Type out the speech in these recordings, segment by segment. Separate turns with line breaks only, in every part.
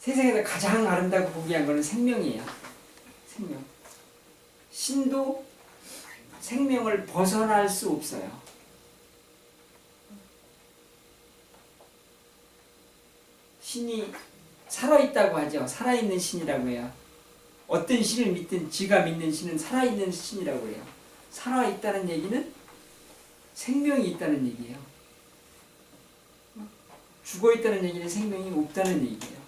세상에서 가장 아름다고 고귀한 것은 생명이에요. 생명. 신도 생명을 벗어날 수 없어요. 신이 살아있다고 하죠. 살아있는 신이라고 해요. 어떤 신을 믿든 지가 믿는 신은 살아있는 신이라고 해요. 살아있다는 얘기는 생명이 있다는 얘기예요. 죽어있다는 얘기는 생명이 없다는 얘기예요.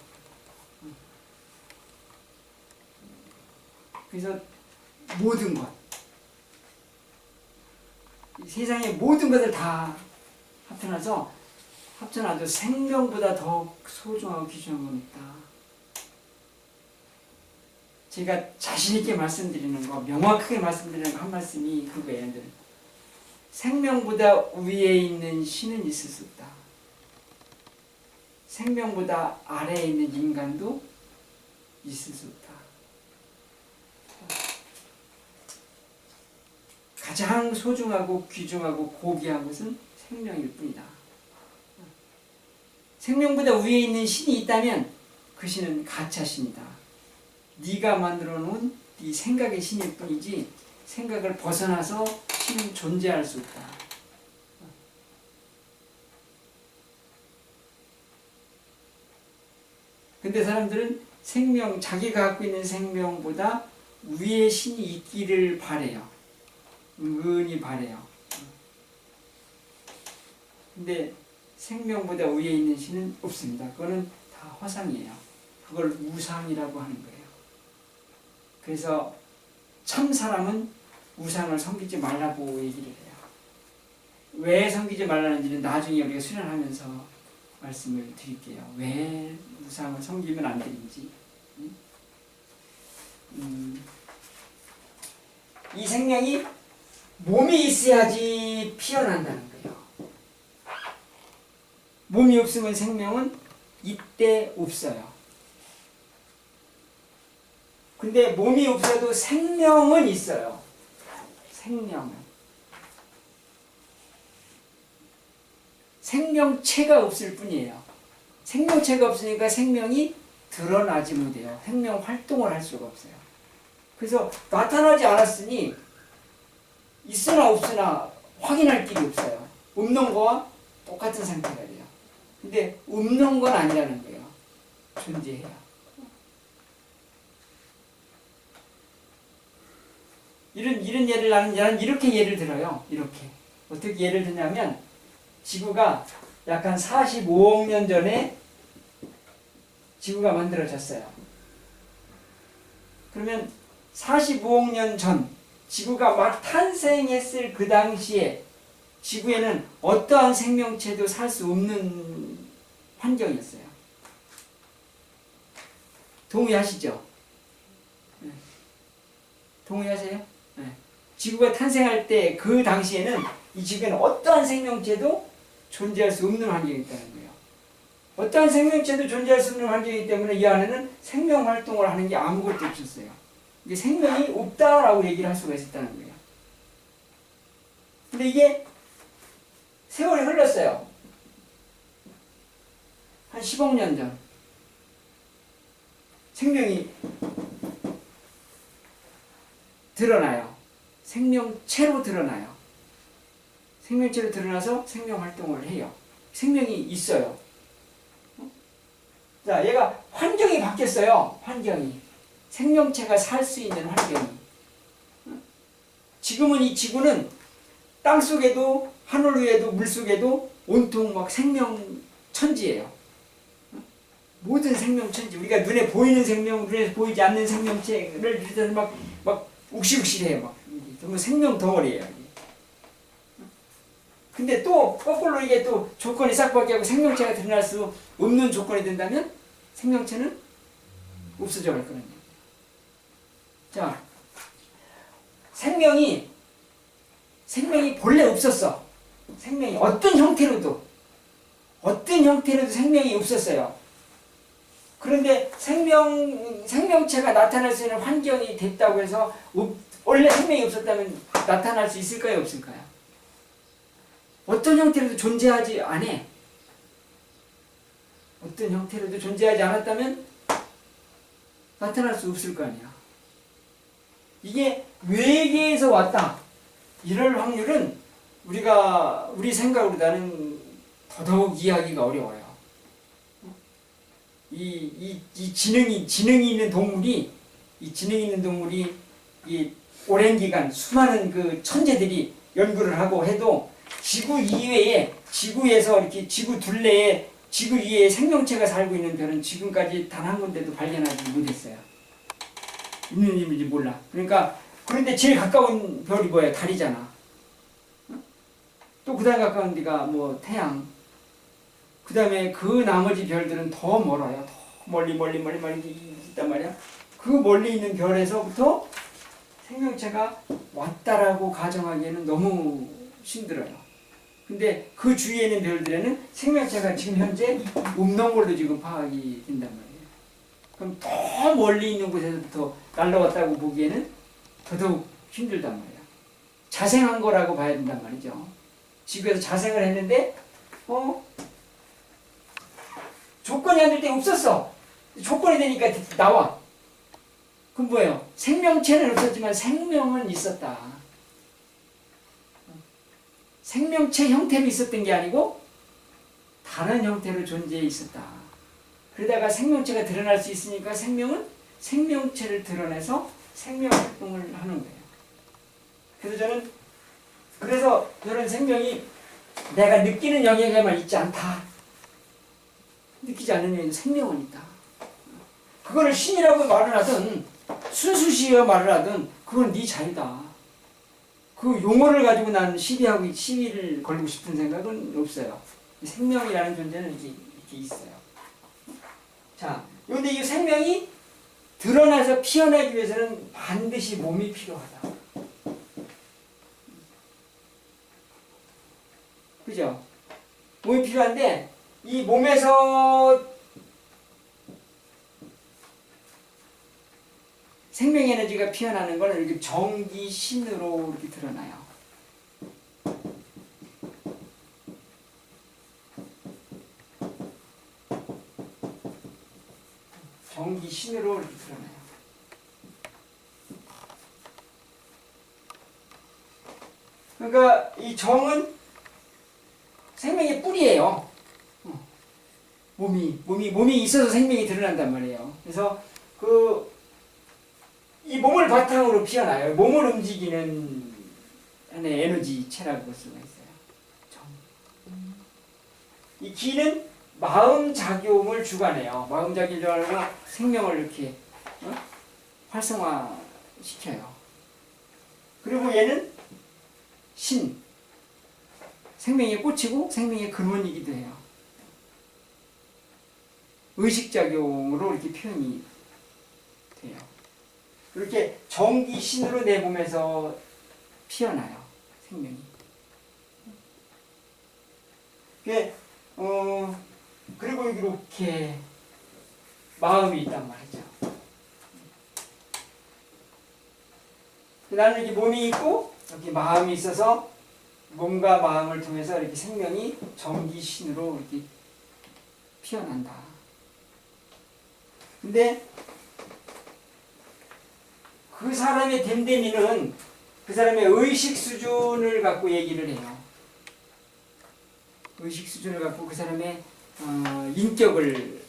그래서 모든 것, 세상의 모든 것을 다 합쳐놔도 생명보다 더 소중하고 귀중한 건 없다. 제가 자신있게 말씀드리는 거, 명확하게 말씀드리는 거 한 말씀이 그거예요. 생명보다 위에 있는 신은 있을 수 없다. 생명보다 아래에 있는 인간도 있을 수 없다. 가장 소중하고 귀중하고 고귀한 것은 생명일 뿐이다. 생명보다 위에 있는 신이 있다면 그 신은 가짜신이다. 네가 만들어 놓은 네 생각의 신일 뿐이지 생각을 벗어나서 신은 존재할 수 없다. 근데 사람들은 생명, 자기가 갖고 있는 생명보다 위에 신이 있기를 바래요. 은근히 바래요. 근데 생명보다 위에 있는 신은 없습니다. 그거는 다 허상이에요. 그걸 우상이라고 하는 거예요. 그래서 참 사람은 우상을 섬기지 말라고 얘기를 해요. 왜 섬기지 말라는지는 나중에 우리가 수련하면서 말씀을 드릴게요. 왜 우상을 섬기면 안 되는지. 이 생명이 몸이 있어야지 피어난다는 거예요. 몸이 없으면 생명은 이때 없어요. 근데 몸이 없어도 생명은 있어요. 생명은. 생명체가 없을 뿐이에요. 생명체가 없으니까 생명이 드러나지 못해요. 생명 활동을 할 수가 없어요. 그래서 나타나지 않았으니 있으나 없으나 확인할 길이 없어요. 없는 거와 똑같은 상태가 돼요. 근데 없는 건 아니라는 거예요. 존재해요. 이런 예를 나는 이렇게 예를 들어요. 이렇게. 어떻게 예를 드냐면 지구가 약 한 45억 년 전에 지구가 만들어졌어요. 그러면 45억 년 전 지구가 막 탄생했을 그 당시에 지구에는 어떠한 생명체도 살 수 없는 환경이었어요. 동의하시죠? 네. 동의하세요? 네. 지구가 탄생할 때 그 당시에는 이 지구에는 어떠한 생명체도 존재할 수 없는 환경이었다는 거예요. 어떠한 생명체도 존재할 수 없는 환경이기 때문에 이 안에는 생명 활동을 하는 게 아무것도 없었어요. 이게 생명이 없다라고 얘기를 할 수가 있었다는 거예요. 근데 이게 세월이 흘렀어요. 한 10억 년 전. 생명이 드러나요. 생명체로 드러나요. 생명체로 드러나서 생명 활동을 해요. 생명이 있어요. 자, 얘가 환경이 바뀌었어요. 환경이. 생명체가 살 수 있는 환경이. 지금은 이 지구는 땅 속에도 하늘 위에도 물 속에도 온통 막 생명천지예요. 모든 생명천지. 우리가 눈에 보이는 생명, 눈에 보이지 않는 생명체를 비롯해서 막 욱실욱실해요. 막 정말 생명 덩어리예요. 근데 또 거꾸로 이게 또 조건이 싹 바뀌고 생명체가 드러날 수 없는 조건이 된다면 생명체는 없어져 갈 거는 얘기예요. 자, 생명이 본래 없었어. 생명이 어떤 형태로도 생명이 없었어요. 그런데 생명체가 나타날 수 있는 환경이 됐다고 해서 원래 생명이 없었다면 나타날 수 있을까요? 없을까요? 어떤 형태로도 존재하지 않아. 어떤 형태로도 존재하지 않았다면 나타날 수 없을 거 아니야. 이게 외계에서 왔다. 이럴 확률은 우리 생각으로 나는 더더욱 이해하기가 어려워요. 이 지능이 있는 동물이 이 오랜 기간 수많은 그 천재들이 연구를 하고 해도 지구 이외에 지구에서 이렇게 지구 둘레에 지구 위에 생명체가 살고 있는 별은 지금까지 단 한 군데도 발견하지 못했어요. 있는지 몰라. 그러니까 그런데 제일 가까운 별이 뭐야? 달이잖아. 또 그다음 가까운 데가 뭐 태양. 그다음에 그 나머지 별들은 더 멀어요. 더 멀리 있단 말이야. 그 멀리 있는 별에서부터 생명체가 왔다라고 가정하기에는 너무 힘들어요. 근데 그 주위에 있는 별들에는 생명체가 지금 현재 없는 걸로 지금 파악이 된단 말이에요. 그럼 더 멀리 있는 곳에서부터 날라왔다고 보기에는 더더욱 힘들단 말이야. 자생한 거라고 봐야 된단 말이죠. 지구에서 자생을 했는데 조건이 안 될 때 없었어. 조건이 되니까 나와. 그럼 뭐예요? 생명체는 없었지만 생명은 있었다. 생명체 형태로 있었던 게 아니고 다른 형태로 존재해 있었다. 그러다가 생명체가 드러날 수 있으니까 생명은 생명체를 드러내서 생명활동을 하는 거예요. 그래서 저는 생명이 내가 느끼는 영역에만 있지 않다. 느끼지 않는 영역에 생명은 있다. 그거를 신이라고 말을 하든 순수시여 말을 하든 그건 네 자유다. 그 용어를 가지고 난 시비를 걸고 싶은 생각은 없어요. 생명이라는 존재는 이렇게 있어요. 자, 그런데 이 생명이 드러나서 피어나기 위해서는 반드시 몸이 필요하다. 그죠? 몸이 필요한데 이 몸에서 생명 에너지가 피어나는 건 이렇게 전기신으로 이렇게 드러나요. 전기신으로 이렇게 드러나요. 그러니까 이 정은 생명의 뿌리예요. 몸이 있어서 생명이 드러난단 말이에요. 그래서 이 몸을 바탕으로 피어나요. 몸을 움직이는 하나의 에너지체라고 볼 수가 있어요. 이 기는 마음작용을 주관해요. 마음작용을 주관하고 생명을 이렇게 활성화시켜요. 그리고 얘는 신, 생명의 꽃이고 생명의 근원이기도 해요. 의식작용으로 이렇게 표현이 돼요. 이렇게 전기신으로 내 몸에서 피어나요. 생명이. 그리고 이렇게 마음이 있단 말이죠. 나는 이렇게 몸이 있고 이렇게 마음이 있어서 몸과 마음을 통해서 이렇게 생명이 전기신으로 이렇게 피어난다. 근데 그 사람의 됨됨이는 그 사람의 의식 수준을 갖고 얘기를 해요. 의식 수준을 갖고 그 사람의 인격을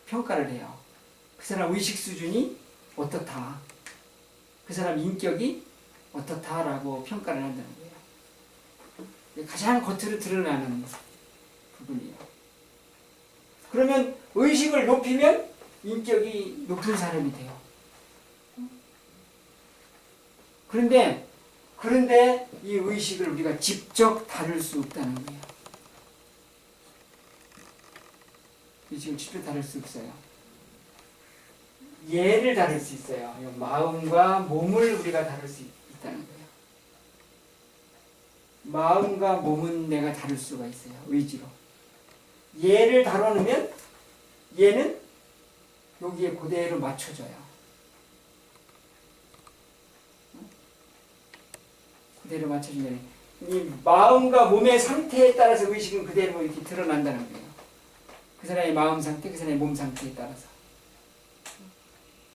평가를 해요. 그 사람 의식 수준이 어떻다. 그 사람 인격이 어떻다라고 평가를 한다는 거예요. 가장 겉으로 드러나는 부분이에요. 그러면 의식을 높이면 인격이 높은 사람이 돼요. 그런데 이 의식을 우리가 직접 다룰 수 없다는 거예요. 의식을 직접 다룰 수 없어요. 얘를 다룰 수 있어요. 마음과 몸을 우리가 다룰 수 있다는 거예요. 마음과 몸은 내가 다룰 수가 있어요. 의지로. 얘를 다뤄놓으면 얘는 여기에 그대로 맞춰져요. 그대로 맞춰진다는 이 마음과 몸의 상태에 따라서 의식은 그대로 이렇게 드러난다는 거예요. 그 사람의 마음 상태, 그 사람의 몸 상태에 따라서.